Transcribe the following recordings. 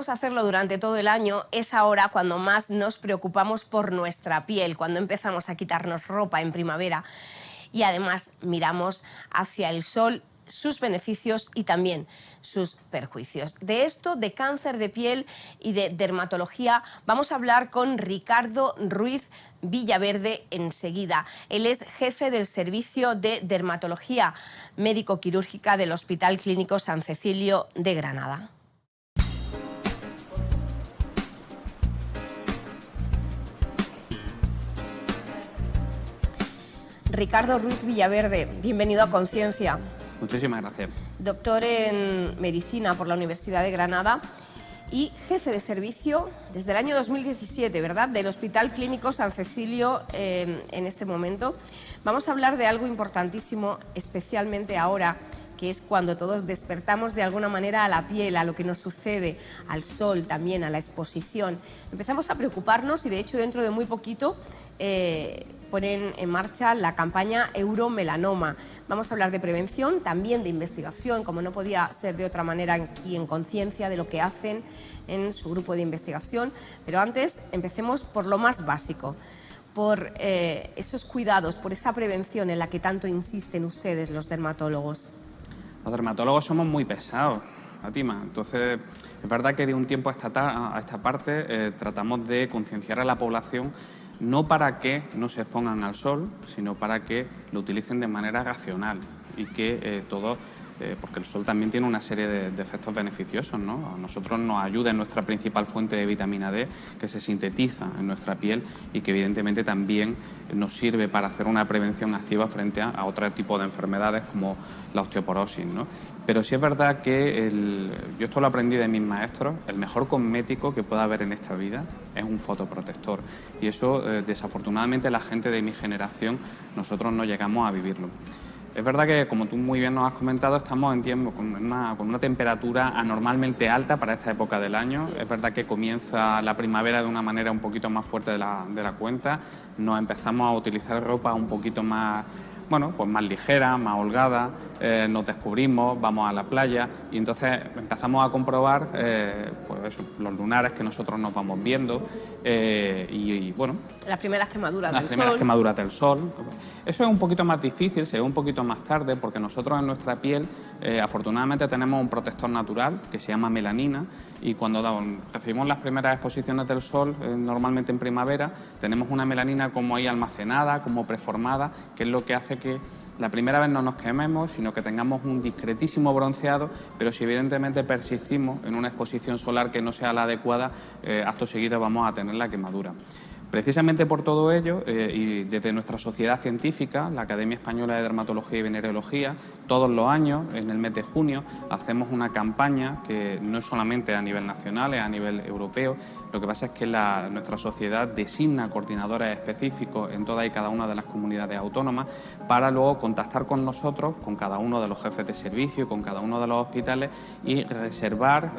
solemos hacerlo durante todo el año, es ahora cuando más nos preocupamos por nuestra piel, cuando empezamos a quitarnos ropa en primavera y además miramos hacia el sol, sus beneficios y también sus perjuicios. De esto, de cáncer de piel y de dermatología, vamos a hablar con Ricardo Ruiz Villaverde enseguida. Él es jefe del Servicio de Dermatología Médico-Quirúrgica del Hospital Clínico San Cecilio de Granada. Ricardo Ruiz Villaverde, bienvenido a Conciencia. Muchísimas gracias. Doctor en Medicina por la Universidad de Granada y jefe de servicio desde el año 2017, ¿verdad?, del Hospital Clínico San Cecilio en este momento. Vamos a hablar de algo importantísimo, especialmente ahora, que es cuando todos despertamos de alguna manera a la piel, a lo que nos sucede, al sol también, a la exposición. Empezamos a preocuparnos y, de hecho, dentro de muy poquito ponen en marcha la campaña Euromelanoma. Vamos a hablar de prevención, también de investigación, como no podía ser de otra manera aquí en Conciencia, de lo que hacen en su grupo de investigación. Pero antes, empecemos por lo más básico, por esos cuidados, por esa prevención en la que tanto insisten ustedes, los dermatólogos. Los dermatólogos somos muy pesados, Fátima. Entonces, es verdad que de un tiempo a esta parte tratamos de concienciar a la población, no para que no se expongan al sol, sino para que lo utilicen de manera racional y que porque el sol también tiene una serie de efectos beneficiosos, ¿no? A nosotros nos ayuda en nuestra principal fuente de vitamina D, que se sintetiza en nuestra piel y que evidentemente también nos sirve para hacer una prevención activa frente a otro tipo de enfermedades como la osteoporosis, ¿no? Pero sí es verdad que yo esto lo aprendí de mis maestros: el mejor cosmético que pueda haber en esta vida es un fotoprotector, y eso desafortunadamente la gente de mi generación nosotros no llegamos a vivirlo. Es verdad que, como tú muy bien nos has comentado, estamos en tiempo con una temperatura anormalmente alta para esta época del año. Sí. Es verdad que comienza la primavera de una manera un poquito más fuerte de la cuenta. Nos empezamos a utilizar ropa un poquito más, pues más ligera, más holgada, nos descubrimos, vamos a la playa y entonces empezamos a comprobar los lunares que nosotros nos vamos viendo las primeras quemaduras del sol. Eso es un poquito más difícil, se ve un poquito más tarde, porque nosotros en nuestra piel afortunadamente tenemos un protector natural que se llama melanina, y cuando recibimos las primeras exposiciones del sol, normalmente en primavera, tenemos una melanina como ahí almacenada, como preformada, que es lo que hace que la primera vez no nos quememos, sino que tengamos un discretísimo bronceado, pero si evidentemente persistimos en una exposición solar que no sea la adecuada, acto seguido vamos a tener la quemadura. Precisamente por todo ello, y desde nuestra sociedad científica, la Academia Española de Dermatología y Venerología, todos los años, en el mes de junio, hacemos una campaña que no es solamente a nivel nacional, es a nivel europeo. Lo que pasa es que nuestra sociedad designa coordinadores específicos en todas y cada una de las comunidades autónomas para luego contactar con nosotros, con cada uno de los jefes de servicio, con cada uno de los hospitales, y reservar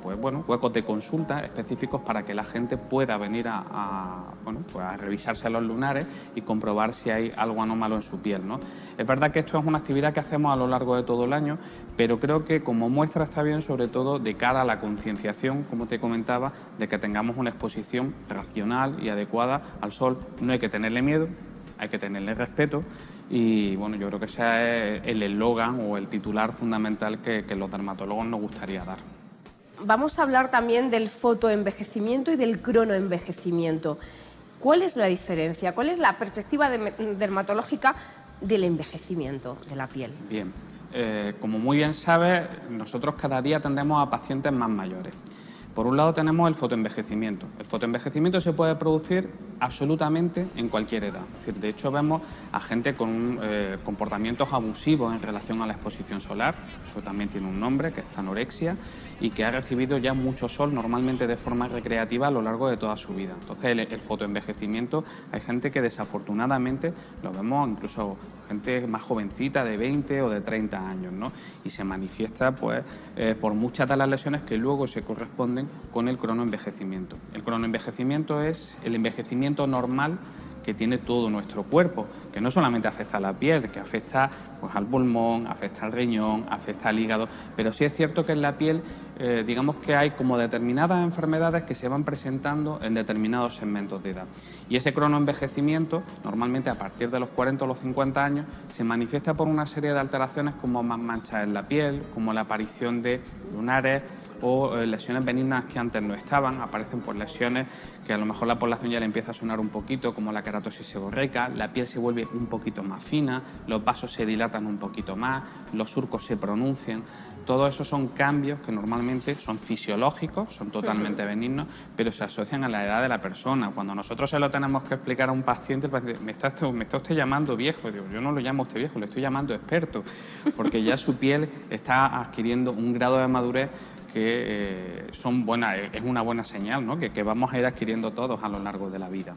huecos de consulta específicos para que la gente pueda venir a revisarse los lunares y comprobar si hay algo anómalo en su piel, ¿no? Es verdad que esto es una actividad que hacemos a lo largo de todo el año, pero creo que como muestra está bien, sobre todo de cara a la concienciación, como te comentaba, de que tengamos una exposición racional y adecuada al sol. No hay que tenerle miedo, hay que tenerle respeto, y yo creo que ese es el eslogan o el titular fundamental que los dermatólogos nos gustaría dar. Vamos a hablar también del fotoenvejecimiento y del cronoenvejecimiento. ¿Cuál es la diferencia? ¿Cuál es la perspectiva dermatológica del envejecimiento de la piel? Bien, como muy bien sabes, nosotros cada día atendemos a pacientes más mayores. Por un lado tenemos el fotoenvejecimiento. El fotoenvejecimiento se puede producir absolutamente en cualquier edad. Es decir, de hecho vemos a gente con comportamientos abusivos en relación a la exposición solar. Eso también tiene un nombre, que es anorexia, y que ha recibido ya mucho sol, normalmente de forma recreativa, a lo largo de toda su vida. Entonces el fotoenvejecimiento, hay gente que desafortunadamente lo vemos, incluso gente más jovencita, de 20 o de 30 años, ¿no? Y se manifiesta por muchas de las lesiones que luego se corresponden con el cronoenvejecimiento. El cronoenvejecimiento es el envejecimiento normal que tiene todo nuestro cuerpo, que no solamente afecta a la piel, que afecta pues, al pulmón, afecta al riñón, afecta al hígado, pero sí es cierto que en la piel digamos que hay como determinadas enfermedades que se van presentando en determinados segmentos de edad. Y ese cronoenvejecimiento, normalmente a partir de los 40 o los 50 años, se manifiesta por una serie de alteraciones como más manchas en la piel, como la aparición de lunares o lesiones benignas que antes no estaban. Aparecen pues lesiones que a lo mejor la población ya le empieza a sonar un poquito, como la queratosis seborreica, la piel se vuelve un poquito más fina, los vasos se dilatan un poquito más, los surcos se pronuncian. Todo eso son cambios que normalmente son fisiológicos, son totalmente benignos, pero se asocian a la edad de la persona. Cuando nosotros se lo tenemos que explicar a un paciente, el paciente me está usted llamando viejo. Digo, yo no lo llamo a usted viejo, le estoy llamando experto, porque ya su piel está adquiriendo un grado de madurez que es una buena señal, ¿no? que vamos a ir adquiriendo todos a lo largo de la vida.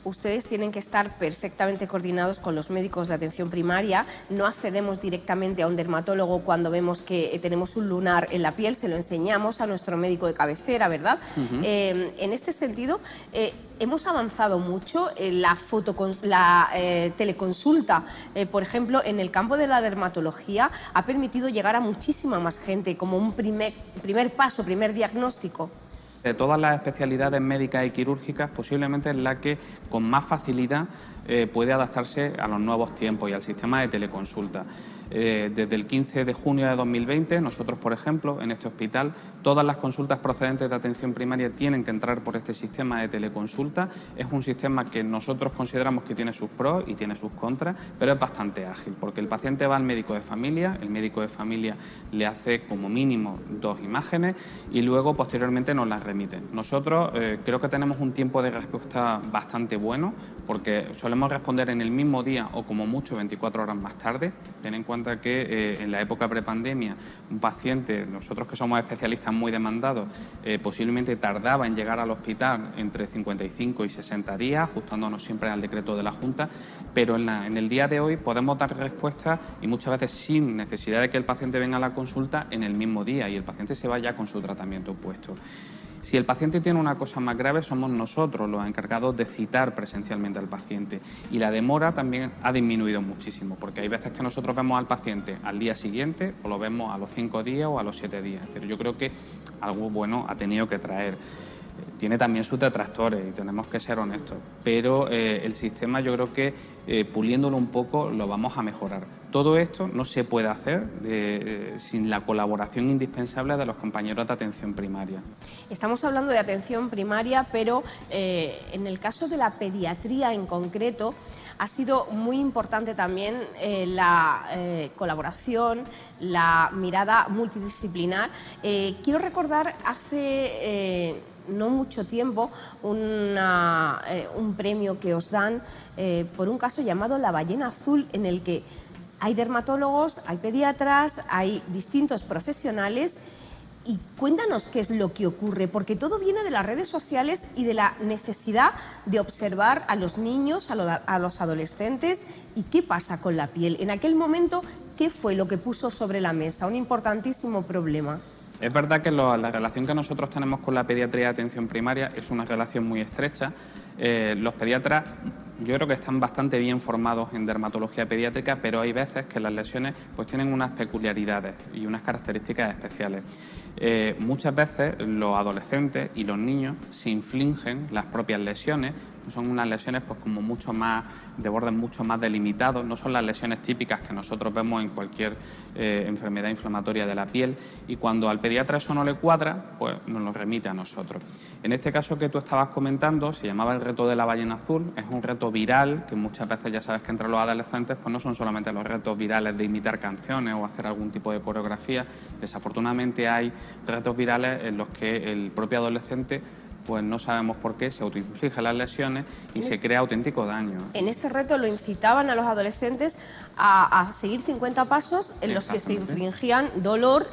Ustedes tienen que estar perfectamente coordinados con los médicos de atención primaria. No accedemos directamente a un dermatólogo cuando vemos que tenemos un lunar en la piel, se lo enseñamos a nuestro médico de cabecera, ¿verdad? En este sentido, hemos avanzado mucho en la teleconsulta, por ejemplo, en el campo de la dermatología, ha permitido llegar a muchísima más gente como un primer paso, primer diagnóstico. De todas las especialidades médicas y quirúrgicas, posiblemente es la que con más facilidad puede adaptarse a los nuevos tiempos y al sistema de teleconsulta. Desde el 15 de junio de 2020, nosotros, por ejemplo, en este hospital, todas las consultas procedentes de atención primaria tienen que entrar por este sistema de teleconsulta. Es un sistema que nosotros consideramos que tiene sus pros y tiene sus contras, pero es bastante ágil, porque el paciente va al médico de familia, el médico de familia le hace como mínimo 2 imágenes y luego posteriormente nos las remite. Nosotros creo que tenemos un tiempo de respuesta bastante bueno, porque solemos responder en el mismo día o como mucho 24 horas más tarde. Ten en cuenta que en la época prepandemia un paciente, nosotros que somos especialistas muy demandados, posiblemente tardaba en llegar al hospital entre 55 y 60 días, ajustándonos siempre al decreto de la Junta, pero en el día de hoy podemos dar respuesta y muchas veces sin necesidad de que el paciente venga a la consulta en el mismo día y el paciente se va ya con su tratamiento puesto. Si el paciente tiene una cosa más grave, somos nosotros los encargados de citar presencialmente al paciente. Y la demora también ha disminuido muchísimo, porque hay veces que nosotros vemos al paciente al día siguiente o lo vemos a los 5 días o a los 7 días. Pero yo creo que algo bueno ha tenido que traer. Tiene también sus detractores y tenemos que ser honestos, pero el sistema yo creo que puliéndolo un poco lo vamos a mejorar. Todo esto no se puede hacer sin la colaboración indispensable de los compañeros de atención primaria. Estamos hablando de atención primaria, pero en el caso de la pediatría en concreto ha sido muy importante también la colaboración, la mirada multidisciplinar. Quiero recordar hace no mucho tiempo un premio que os dan por un caso llamado La ballena azul, en el que hay dermatólogos, hay pediatras, hay distintos profesionales. Y cuéntanos qué es lo que ocurre, porque todo viene de las redes sociales y de la necesidad de observar a los niños, a los adolescentes y qué pasa con la piel. En aquel momento, ¿qué fue lo que puso sobre la mesa? Un importantísimo problema. Es verdad que la relación que nosotros tenemos con la pediatría de atención primaria es una relación muy estrecha. Los pediatras yo creo que están bastante bien formados en dermatología pediátrica, pero hay veces que las lesiones pues tienen unas peculiaridades y unas características especiales. Muchas veces los adolescentes y los niños se infligen las propias lesiones. Son unas lesiones pues como mucho más de borde mucho más delimitados, no son las lesiones típicas que nosotros vemos en cualquier enfermedad inflamatoria de la piel, y cuando al pediatra eso no le cuadra, pues nos lo remite a nosotros. En este caso que tú estabas comentando se llamaba el reto de la ballena azul. Es un reto viral que muchas veces ya sabes que entre los adolescentes pues no son solamente los retos virales de imitar canciones o hacer algún tipo de coreografía. Desafortunadamente hay retos virales en los que el propio adolescente pues no sabemos por qué se autoinflige las lesiones y se crea auténtico daño. En este reto lo incitaban a los adolescentes a seguir 50 pasos en los que se infligían dolor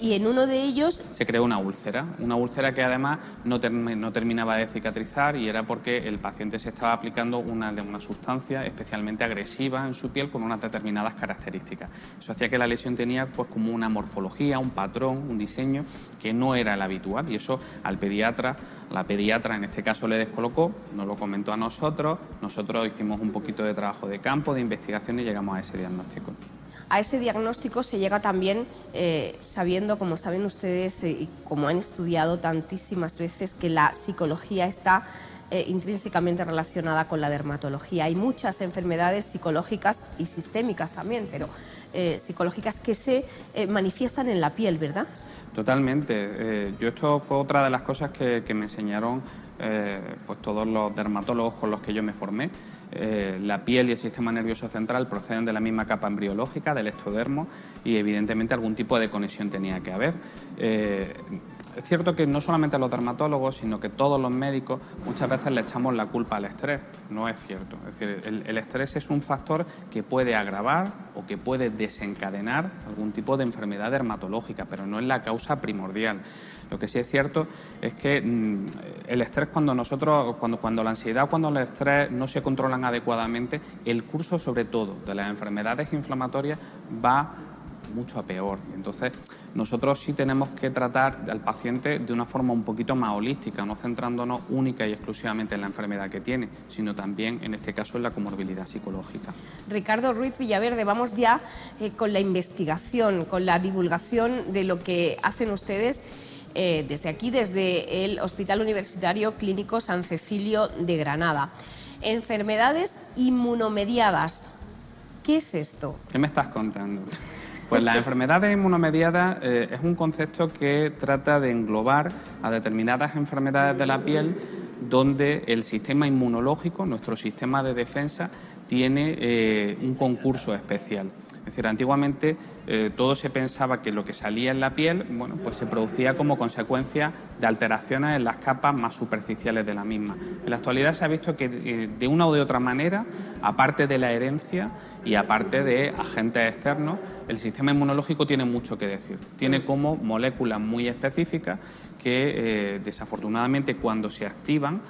y en uno de ellos se creó una úlcera que además no terminaba de cicatrizar, y era porque el paciente se estaba aplicando una sustancia especialmente agresiva en su piel con unas determinadas características. Eso hacía que la lesión tenía pues como una morfología, un patrón, un diseño que no era el habitual, y eso al pediatra, la pediatra en este caso le descolocó, nos lo comentó a nosotros hicimos un poquito de trabajo de campo, de investigación, y llegamos a ese diagnóstico. A ese diagnóstico se llega también sabiendo, como saben ustedes y como han estudiado tantísimas veces, que la psicología está intrínsecamente relacionada con la dermatología. Hay muchas enfermedades psicológicas y sistémicas también, pero psicológicas que se manifiestan en la piel, ¿verdad? Totalmente. Esto fue otra de las cosas que me enseñaron pues todos los dermatólogos con los que yo me formé. La piel y el sistema nervioso central proceden de la misma capa embriológica, del ectodermo, y evidentemente algún tipo de conexión tenía que haber. Es cierto que no solamente los dermatólogos, sino que todos los médicos muchas veces le echamos la culpa al estrés. No es cierto. Es decir, el estrés es un factor que puede agravar o que puede desencadenar algún tipo de enfermedad dermatológica, pero no es la causa primordial. Lo que sí es cierto es que el estrés, cuando la ansiedad o cuando el estrés no se controlan adecuadamente, el curso sobre todo de las enfermedades inflamatorias va mucho a peor. Entonces, nosotros sí tenemos que tratar al paciente de una forma un poquito más holística, no centrándonos única y exclusivamente en la enfermedad que tiene, sino también, en este caso, en la comorbilidad psicológica. Ricardo Ruiz Villaverde, vamos ya con la investigación, con la divulgación de lo que hacen ustedes desde aquí, desde el Hospital Universitario Clínico San Cecilio de Granada. Enfermedades inmunomediadas. ¿Qué es esto? ¿Qué me estás contando? Pues las enfermedades inmunomediadas es un concepto que trata de englobar a determinadas enfermedades de la piel donde el sistema inmunológico, nuestro sistema de defensa, tiene un concurso especial. Es decir, antiguamente todo se pensaba que lo que salía en la piel, bueno, pues se producía como consecuencia de alteraciones en las capas más superficiales de la misma. En la actualidad se ha visto que de una o de otra manera, aparte de la herencia y aparte de agentes externos, el sistema inmunológico tiene mucho que decir. Tiene como moléculas muy específicas que desafortunadamente cuando se activan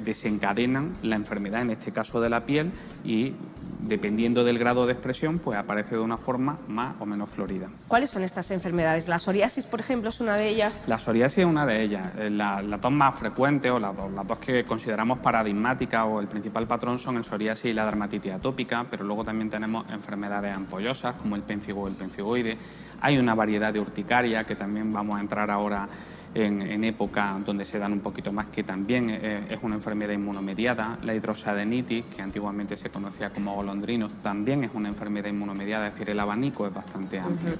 desencadenan la enfermedad, en este caso de la piel, y dependiendo del grado de expresión, pues aparece de una forma más o menos florida. ¿Cuáles son estas enfermedades? ¿La psoriasis, por ejemplo, es una de ellas? La psoriasis es una de ellas. Las dos más frecuentes o las dos que consideramos paradigmáticas o el principal patrón son el psoriasis y la dermatitis atópica, pero luego también tenemos enfermedades ampollosas como el pénfigo o el penfigoide. Hay una variedad de urticaria que también vamos a entrar ahora en época donde se dan un poquito más, que también es una enfermedad inmunomediada. La hidrosadenitis, que antiguamente se conocía como golondrinos, también es una enfermedad inmunomediada, es decir, el abanico es bastante amplio.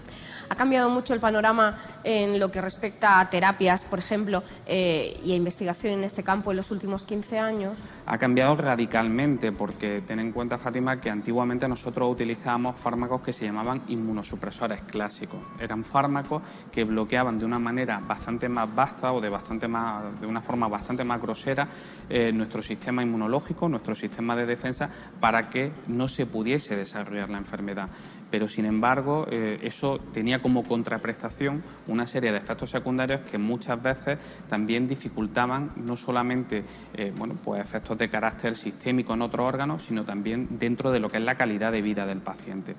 ¿Ha cambiado mucho el panorama en lo que respecta a terapias, por ejemplo, y a investigación en este campo en los últimos 15 años? Ha cambiado radicalmente, porque ten en cuenta, Fátima, que antiguamente nosotros utilizábamos fármacos que se llamaban inmunosupresores clásicos. Eran fármacos que bloqueaban de una manera bastante más vasta o de una forma bastante más grosera nuestro sistema inmunológico, nuestro sistema de defensa, para que no se pudiese desarrollar la enfermedad. Pero, sin embargo, eso tenía como contraprestación una serie de efectos secundarios que muchas veces también dificultaban no solamente pues efectos de carácter sistémico en otros órganos, sino también dentro de lo que es la calidad de vida del paciente.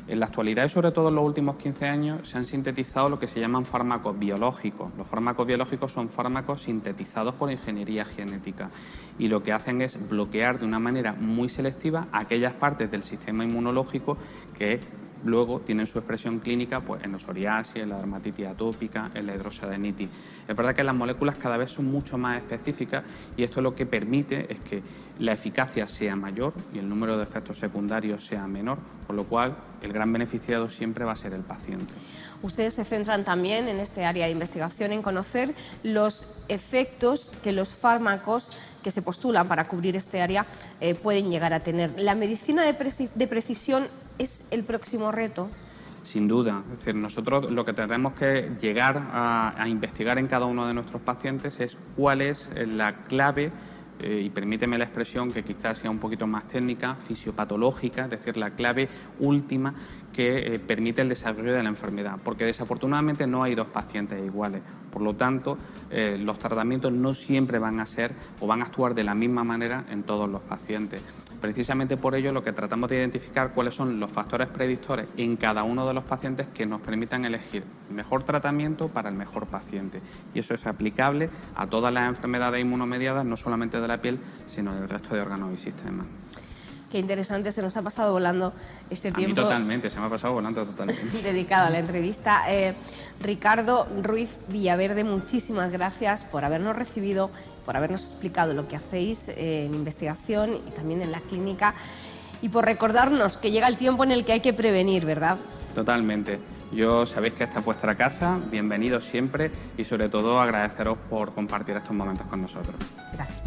En la actualidad y sobre todo en los últimos 15 años se han sintetizado lo que se llaman fármacos biológicos. Los fármacos biológicos son fármacos sintetizados por ingeniería genética y lo que hacen es bloquear de una manera muy selectiva aquellas partes del sistema inmunológico que luego tienen su expresión clínica pues, en la psoriasis, en la dermatitis atópica, en la hidrosadenitis. Es verdad que las moléculas cada vez son mucho más específicas y esto lo que permite es que la eficacia sea mayor y el número de efectos secundarios sea menor, con lo cual el gran beneficiado siempre va a ser el paciente. Ustedes se centran también en este área de investigación en conocer los efectos que los fármacos que se postulan para cubrir este área pueden llegar a tener. ¿La medicina de precisión es el próximo reto? Sin duda. Es decir, nosotros lo que tenemos que llegar a investigar en cada uno de nuestros pacientes es cuál es la clave y permíteme la expresión que quizás sea un poquito más técnica, fisiopatológica, es decir, la clave última que permite el desarrollo de la enfermedad, porque desafortunadamente no hay dos pacientes iguales. Por lo tanto, los tratamientos no siempre van a ser o van a actuar de la misma manera en todos los pacientes. Precisamente por ello, lo que tratamos de identificar cuáles son los factores predictores en cada uno de los pacientes que nos permitan elegir el mejor tratamiento para el mejor paciente. Y eso es aplicable a todas las enfermedades inmunomediadas, no solamente de la piel, sino del resto de órganos y sistemas. Qué interesante, se nos ha pasado volando este tiempo. A mí totalmente, se me ha pasado volando totalmente. Dedicado a la entrevista. Ricardo Ruiz Villaverde, muchísimas gracias por habernos recibido, por habernos explicado lo que hacéis en investigación y también en la clínica y por recordarnos que llega el tiempo en el que hay que prevenir, ¿verdad? Totalmente. Yo sabéis que esta es vuestra casa, bienvenidos siempre y sobre todo agradeceros por compartir estos momentos con nosotros. Gracias.